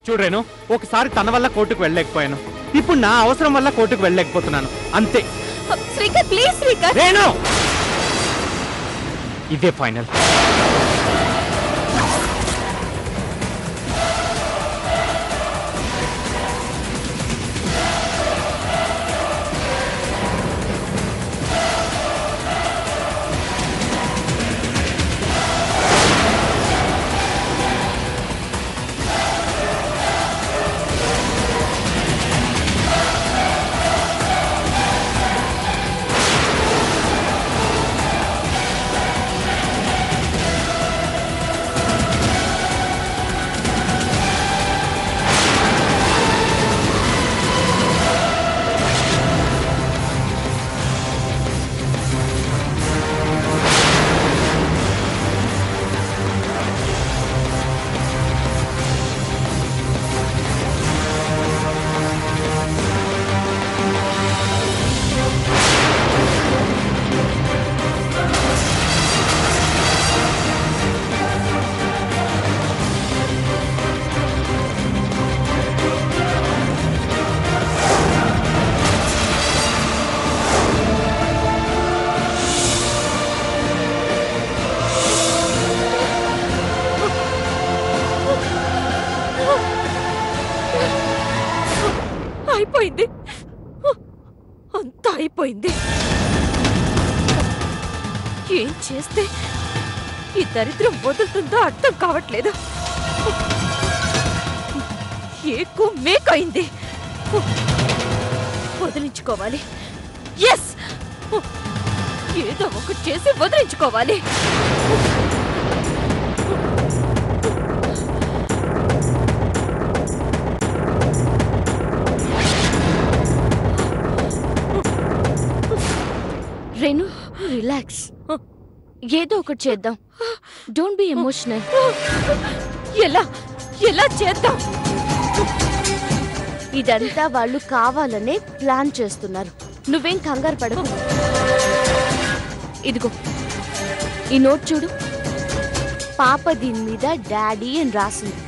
చూడరేను, ఒకసారి తన వల్ల కోర్టుకు వెళ్ళలేకపోయాను, ఇప్పుడు నా అవసరం వల్ల కోర్టుకు వెళ్ళలేకపోతున్నాను, అంతే. శ్రీకర్ ప్లీజ్ శ్రీకర్. రేణు, ఇదే ఫైనల్. అయిపోయింది, అంతా అయిపోయింది. ఏం చేస్తే ఈ దరిద్రం వదులుతుందో అర్థం కావట్లేదు. ఏకు మేకైంది, వదిలించుకోవాలి. ఎస్, ఏదో ఒకటి చేసి వదిలించుకోవాలి. రేణు, రిలాక్స్, ఏదో ఒకటి చేద్దాం. Don't be emotional. ఎలా ఎలా చేద్దాం? ఇదంతా వాళ్ళు కావాలనే ప్లాన్ చేస్తున్నారు. నువ్వేం కంగారు పడకు. ఇదిగో ఈ నోట్ చూడు, పాప దీని మీద డాడీ అని రాసింది.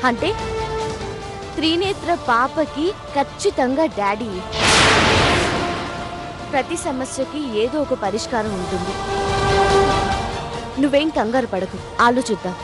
అంటే త్రినేత్ర పాపకి ఖచ్చితంగా డాడీ. ప్రతి సమస్యకి ఏదో ఒక పరిష్కారం ఉంటుంది. నువ్వేం కంగారు పడకు, ఆలోచిద్దాం.